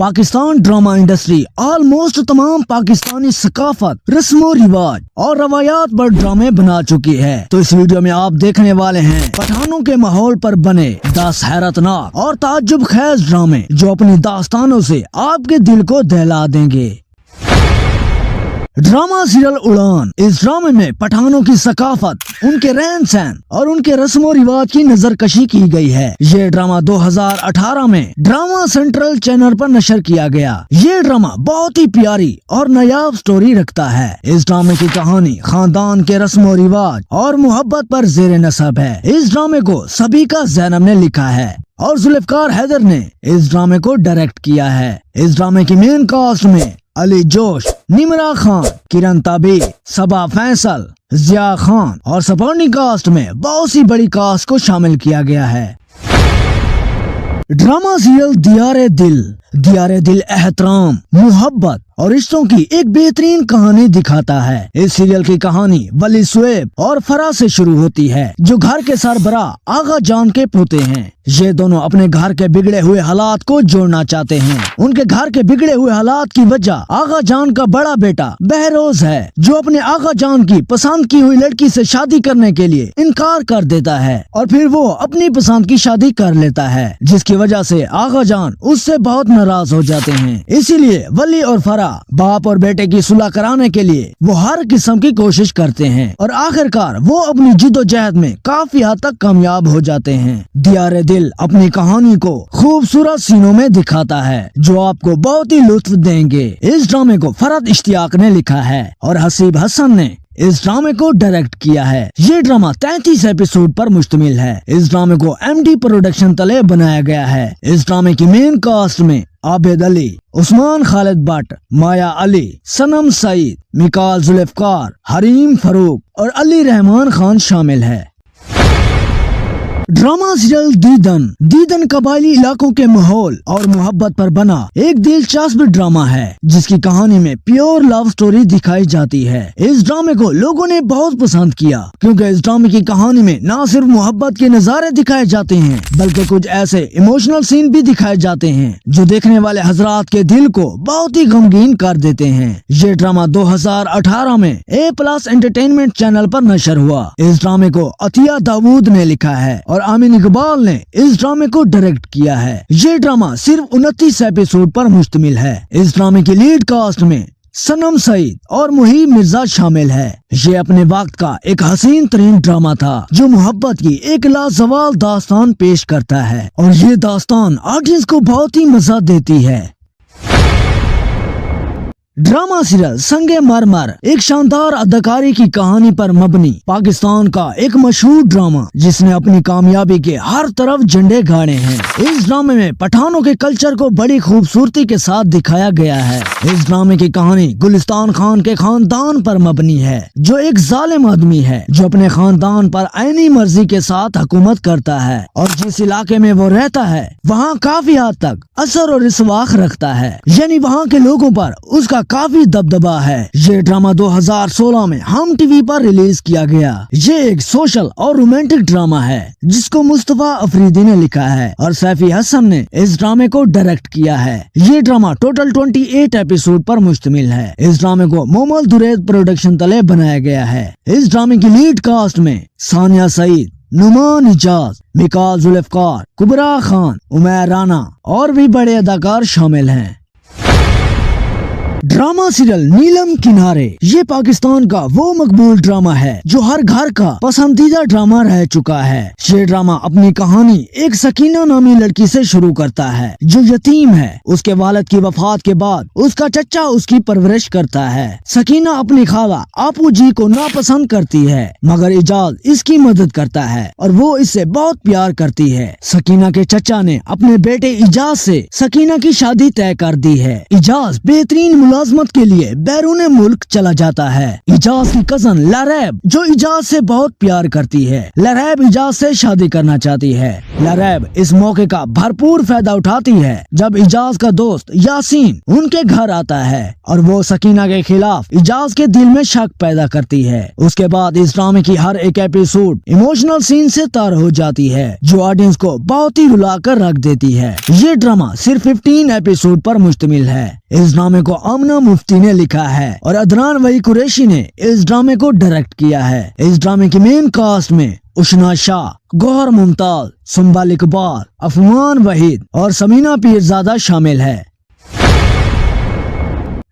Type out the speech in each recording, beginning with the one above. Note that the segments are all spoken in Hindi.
पाकिस्तान ड्रामा इंडस्ट्री ऑलमोस्ट तमाम पाकिस्तानी सकाफत, रस्मो रिवाज और रवायात पर ड्रामे बना चुकी है। तो इस वीडियो में आप देखने वाले हैं पठानों के माहौल पर बने 10 हैरतनाक और ताज्जुब खेज ड्रामे जो अपनी दास्तानों से आपके दिल को दहला देंगे। ड्रामा सीरियल उड़ान। इस ड्रामे में पठानों की सकाफत, उनके रहन सहन और उनके रस्मो रिवाज की नजरकशी की गई है। ये ड्रामा 2018 में ड्रामा सेंट्रल चैनल पर नशर किया गया। ये ड्रामा बहुत ही प्यारी और नायाब स्टोरी रखता है। इस ड्रामे की कहानी खानदान के रस्मो रिवाज और मोहब्बत पर जेर नसब है। इस ड्रामे को सबीका ज़ैनब ने लिखा है और जुल्फ़िकार हैदर ने इस ड्रामे को डायरेक्ट किया है। इस ड्रामे की मेन कास्ट में अली जोश, निमरा खान, किरण ताबी, सबा फैसल, जिया खान और सपोर्टिंग कास्ट में बहुत सी बड़ी कास्ट को शामिल किया गया है। ड्रामा सीरियल दियारे दिल एहतराम, मोहब्बत और रिश्तों की एक बेहतरीन कहानी दिखाता है। इस सीरियल की कहानी वली सुएब और फरा से शुरू होती है, जो घर के सरबरा आगा जान के पोते हैं। ये दोनों अपने घर के बिगड़े हुए हालात को जोड़ना चाहते हैं। उनके घर के बिगड़े हुए हालात की वजह आगा जान का बड़ा बेटा बहरोज है, जो अपने आगा जान की पसंद की हुई लड़की से शादी करने के लिए इनकार कर देता है और फिर वो अपनी पसंद की शादी कर लेता है, जिसकी वजह से आगा जान उससे बहुत नाराज हो जाते हैं। इसीलिए वली और फरा बाप और बेटे की सुलह कराने के लिए वो हर किस्म की कोशिश करते हैं और आखिरकार वो अपनी जिद्दोजहद में काफी हद तक कामयाब हो जाते हैं। दियारे दिल अपनी कहानी को खूबसूरत सीनों में दिखाता है, जो आपको बहुत ही लुत्फ देंगे। इस ड्रामे को फरहत इश्तियाक ने लिखा है और हसीब हसन ने इस ड्रामे को डायरेक्ट किया है। ये ड्रामा 33 एपिसोड पर मुश्तमिल है। इस ड्रामे को MD प्रोडक्शन तले बनाया गया है। इस ड्रामे की मेन कास्ट में आबिद अली, उस्मान खालिद भट्ट, माया अली, सनम सईद, मिकाल जुल्फ़िकार, हरीम फरूक और अली रहमान खान शामिल है। ड्रामा सीरियल दीदन कबायली इलाकों के माहौल और मोहब्बत पर बना एक दिलचस्प ड्रामा है, जिसकी कहानी में प्योर लव स्टोरी दिखाई जाती है। इस ड्रामे को लोगों ने बहुत पसंद किया, क्योंकि इस ड्रामे की कहानी में न सिर्फ मोहब्बत के नज़ारे दिखाए जाते हैं, बल्कि कुछ ऐसे इमोशनल सीन भी दिखाए जाते हैं जो देखने वाले हजरात के दिल को बहुत ही गमगीन कर देते हैं। ये ड्रामा 2018 में A+ एंटरटेनमेंट चैनल पर नशर हुआ। इस ड्रामे को अतिया दाऊद ने लिखा है और आमीन इकबाल ने इस ड्रामे को डायरेक्ट किया है। ये ड्रामा सिर्फ 29 एपिसोड पर मुश्तमिल है। इस ड्रामे की लीड कास्ट में सनम सईद और मुहीब मिर्जा शामिल है। ये अपने वक्त का एक हसीन तरीन ड्रामा था, जो मोहब्बत की एक लाजवाब दास्तान पेश करता है और ये दास्तान ऑडियंस को बहुत ही मजा देती है। ड्रामा सीरियल संगे मरमर एक शानदार अदाकारी की कहानी पर मबनी पाकिस्तान का एक मशहूर ड्रामा, जिसने अपनी कामयाबी के हर तरफ झंडे गाड़े हैं। इस ड्रामे में पठानों के कल्चर को बड़ी खूबसूरती के साथ दिखाया गया है। इस ड्रामे की कहानी गुलिस्तान खान के खानदान पर मबनी है, जो एक जालिम आदमी है जो अपने खानदान पर आईनी मर्जी के साथ हुकूमत करता है और जिस इलाके में वो रहता है वहाँ काफी हद तक असर और रिसवाख रखता है, यानी वहाँ के लोगों पर उसका काफी दबदबा है। ये ड्रामा 2016 में हम टीवी पर रिलीज किया गया। ये एक सोशल और रोमांटिक ड्रामा है, जिसको मुस्तफा अफरीदी ने लिखा है और सैफी हसन ने इस ड्रामे को डायरेक्ट किया है। ये ड्रामा टोटल 28 एपिसोड पर मुश्तमिल है। इस ड्रामे को मोमल दुरैद प्रोडक्शन तले बनाया गया है। इस ड्रामे की लीड कास्ट में सानिया सईद, नुमान इजाज, मिकाल जुल्फ़िकार, कुबरा खान, उमैर राना और भी बड़े अदाकार शामिल हैं। ड्रामा सीरियल नीलम किनारे ये पाकिस्तान का वो मकबूल ड्रामा है जो हर घर का पसंदीदा ड्रामा रह चुका है। ये ड्रामा अपनी कहानी एक सकीना नामी लड़की से शुरू करता है, जो यतीम है। उसके वालिद की वफात के बाद उसका चचा उसकी परवरिश करता है। सकीना अपनी खाला आपू जी को नापसंद करती है, मगर इजाज इसकी मदद करता है और वो इससे बहुत प्यार करती है। सकीना के चचा ने अपने बेटे इजाज से सकीना की शादी तय कर दी है। इजाज बेहतरीन मुलाजमत के लिए बैरून मुल्क चला जाता है। इजाज की कजन लरैब जो इजाज से बहुत प्यार करती है, लरैब इजाज से शादी करना चाहती है। लरैब इस मौके का भरपूर फायदा उठाती है जब इजाज का दोस्त यासीन उनके घर आता है और वो सकीना के खिलाफ इजाज के दिल में शक पैदा करती है। उसके बाद इस ड्रामे की हर एक एपिसोड इमोशनल सीन से तार हो जाती है जो ऑडियंस को बहुत ही रुला कर रख देती है। ये ड्रामा सिर्फ 15 एपिसोड पर मुश्तमिल है। इस ड्रामे को आमना मुफ्ती ने लिखा है और अदनान वही कुरैशी ने इस ड्रामे को डायरेक्ट किया है। इस ड्रामे की मेन कास्ट में उशना शाह, गौहर मुमताज, सुंबल इकबाल, अफमान वहीद और समीना पीरजादा शामिल है।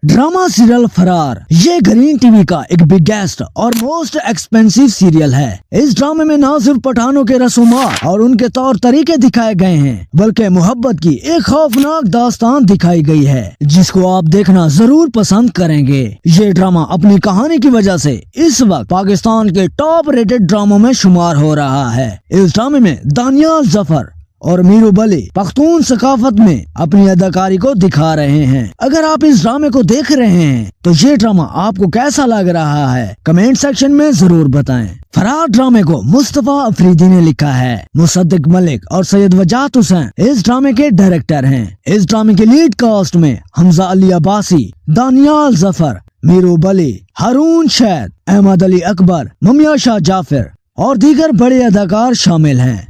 ड्रामा सीरियल फरार ये ग्रीन टीवी का एक बिगेस्ट और मोस्ट एक्सपेंसिव सीरियल है। इस ड्रामे में न सिर्फ पठानों के रसूमात और उनके तौर तरीके दिखाए गए हैं बल्कि मोहब्बत की एक खौफनाक दास्तान दिखाई गई है जिसको आप देखना जरूर पसंद करेंगे। ये ड्रामा अपनी कहानी की वजह से इस वक्त पाकिस्तान के टॉप रेटेड ड्रामों में शुमार हो रहा है। इस ड्रामे में दानियाल जफर और मीरू बली पख्तून सकाफत में अपनी अदाकारी को दिखा रहे हैं। अगर आप इस ड्रामे को देख रहे हैं तो ये ड्रामा आपको कैसा लग रहा है कमेंट सेक्शन में जरूर बताएं। फरार ड्रामे को मुस्तफा अफरीदी ने लिखा है। मुसद्दिक मलिक और सैयद वजात हुसैन इस ड्रामे के डायरेक्टर हैं। इस ड्रामे के लीड कास्ट में हमजा अली अब्बासी, दानियाल जफर, मीरू बली, हारून शैद, अहमद अली अकबर, ममिया शाह जाफर और दीगर बड़े अदाकार शामिल हैं।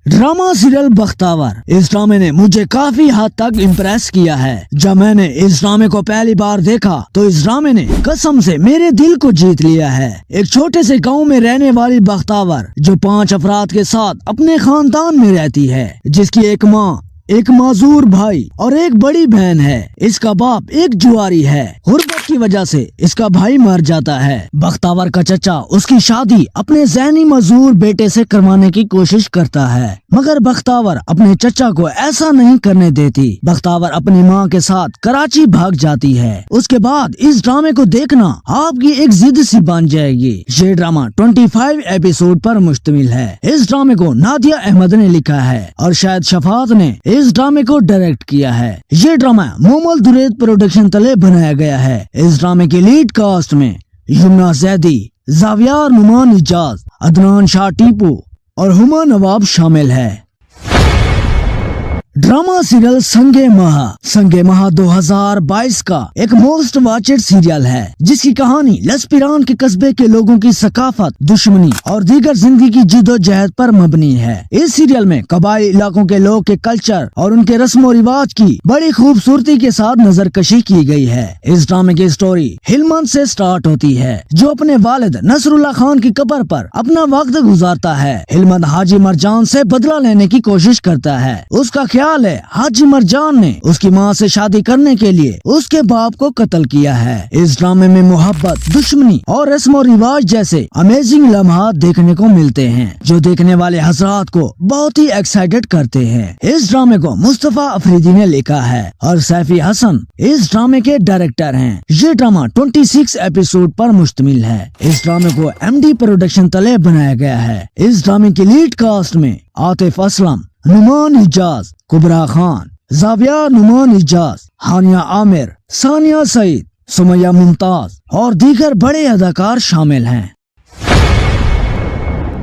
ड्रामा सीरियल बख्तावर इस ड्रामे ने मुझे काफी हद तक इम्प्रेस किया है। जब मैंने इस ड्रामे को पहली बार देखा तो इस ड्रामे ने कसम से मेरे दिल को जीत लिया है। एक छोटे से गांव में रहने वाली बख्तावर जो 5 अफराद के साथ अपने खानदान में रहती है, जिसकी एक माँ, एक माजूर भाई और एक बड़ी बहन है। इसका बाप एक जुआरी है। गुर्बत की वजह से इसका भाई मर जाता है। बख्तावर का चचा उसकी शादी अपने ज़हनी मजूर बेटे से करवाने की कोशिश करता है मगर बख्तावर अपने चचा को ऐसा नहीं करने देती। बख्तावर अपनी माँ के साथ कराची भाग जाती है। उसके बाद इस ड्रामे को देखना आपकी एक जिद सी बन जाएगी। ये ड्रामा 25 एपिसोड पर मुश्तमिल है। इस ड्रामे को नादिया अहमद ने लिखा है और शायद शफात ने इस ड्रामे को डायरेक्ट किया है। ये ड्रामा मोमल दुरेद प्रोडक्शन तले बनाया गया है। इस ड्रामे की लीड कास्ट में यमुना जैदी, जावियार नुमान इजाज, अदनान शाह टीपू और हुमा नवाब शामिल है। ड्रामा सीरियल संगे महा 2022 का एक मोस्ट वॉचेड सीरियल है जिसकी कहानी लसपिरान के कस्बे के लोगों की सकाफत, दुश्मनी और दीगर जिंदगी की जिदोजहद पर मबनी है। इस सीरियल में कबाइली इलाकों के लोग के कल्चर और उनके रस्म रिवाज की बड़ी खूबसूरती के साथ नजरकशी की गई है। इस ड्रामे की स्टोरी हिलमंद से स्टार्ट होती है जो अपने वालिद नसरुल्लाह खान की कब्र पर अपना वक्त गुजारता है। हिलमंद हाजी मरजान से बदला लेने की कोशिश करता है। उसका ख्याल है हाजी मरजान ने उसकी माँ से शादी करने के लिए उसके बाप को कत्ल किया है। इस ड्रामे में मोहब्बत, दुश्मनी और रस्म और रिवाज जैसे अमेजिंग लम्हात देखने को मिलते हैं जो देखने वाले हजरात को बहुत ही एक्साइटेड करते हैं। इस ड्रामे को मुस्तफा अफरीदी ने लिखा है और सैफी हसन इस ड्रामे के डायरेक्टर हैं। ये ड्रामा 26 एपिसोड पर मुश्तमिल है। इस ड्रामे को MD प्रोडक्शन तले बनाया गया है। इस ड्रामे की लीड कास्ट में आतिफ असलम, नुमान इजाज, कुबरा खान, जाविया नुमान इजाज, हानिया आमिर, सानिया सईद, सुमैया मुमताज और दीगर बड़े अदाकार शामिल हैं।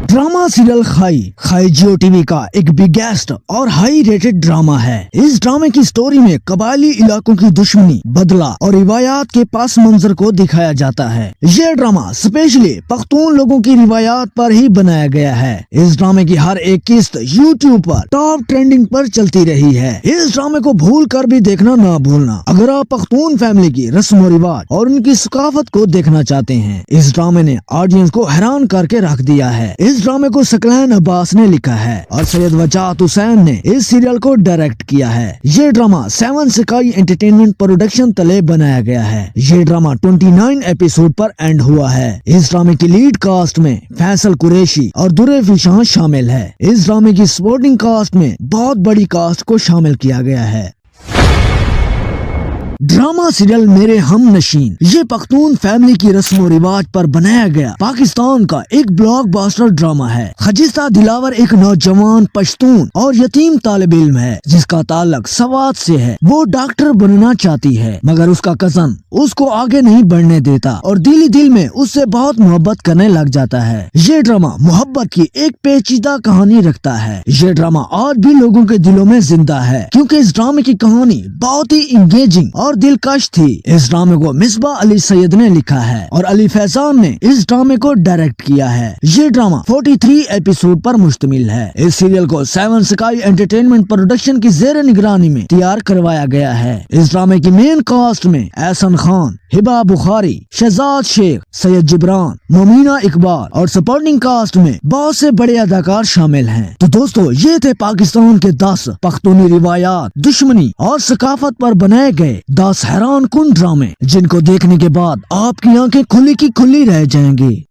ड्रामा सीरियल खाई जियो टीवी का एक बिगेस्ट और हाई रेटेड ड्रामा है। इस ड्रामे की स्टोरी में कबायली इलाकों की दुश्मनी, बदला और रिवायात के पास मंजर को दिखाया जाता है। यह ड्रामा स्पेशली पख्तून लोगों की रिवायात पर ही बनाया गया है। इस ड्रामे की हर एक किस्त यूट्यूब पर टॉप ट्रेंडिंग पर चलती रही है। इस ड्रामे को भूल कर भी देखना ना भूलना अगर आप पख्तून फैमिली की रस्म रिवाज और उनकी सकाफत को देखना चाहते हैं। इस ड्रामे ने ऑडियंस को हैरान करके रख दिया है। इस ड्रामे को सकलैन अब्बास ने लिखा है और सैयद वजात हुसैन ने इस सीरियल को डायरेक्ट किया है। ये ड्रामा 7 स्काई एंटरटेनमेंट प्रोडक्शन तले बनाया गया है। ये ड्रामा 29 एपिसोड पर एंड हुआ है। इस ड्रामे की लीड कास्ट में फैसल कुरैशी और दुरे फिशां शामिल है। इस ड्रामे की सपोर्टिंग कास्ट में बहुत बड़ी कास्ट को शामिल किया गया है। ड्रामा सीरियल मेरे हम नशीन ये पख्तून फैमिली की रस्म रिवाज पर बनाया गया पाकिस्तान का एक ब्लॉकबस्टर ड्रामा है। खजिस्ता दिलावर एक नौजवान पश्तून और यतीम तालिब इल्म है जिसका ताल्लुक सवात से है। वो डॉक्टर बनना चाहती है मगर उसका कजन उसको आगे नहीं बढ़ने देता और दिल में उससे बहुत मोहब्बत करने लग जाता है। ये ड्रामा मोहब्बत की एक पेचीदा कहानी रखता है। ये ड्रामा आज भी लोगों के दिलों में जिंदा है क्योंकि इस ड्रामे की कहानी बहुत ही इंगेजिंग और दिलकश थी। इस ड्रामे को मिसबा अली सैयद ने लिखा है और अली फैजान ने इस ड्रामे को डायरेक्ट किया है। ये ड्रामा 43 एपिसोड पर मुश्तमिल है। इस सीरियल को 7 स्काई एंटरटेनमेंट प्रोडक्शन की जेर निगरानी में तैयार करवाया गया है। इस ड्रामे की मेन कास्ट में एहसन खान, हिबा बुखारी, शहजाद शेख, सैयद जिब्रान, मोमिना इकबाल और सपोर्टिंग कास्ट में बहुत से बड़े अदाकार शामिल हैं। तो दोस्तों ये थे पाकिस्तान के 10 पख्तूनी रिवायात, दुश्मनी और सकाफत पर बनाए गए 10 हैरान कुन ड्रामे जिनको देखने के बाद आपकी आंखें खुली की खुली रह जाएंगी।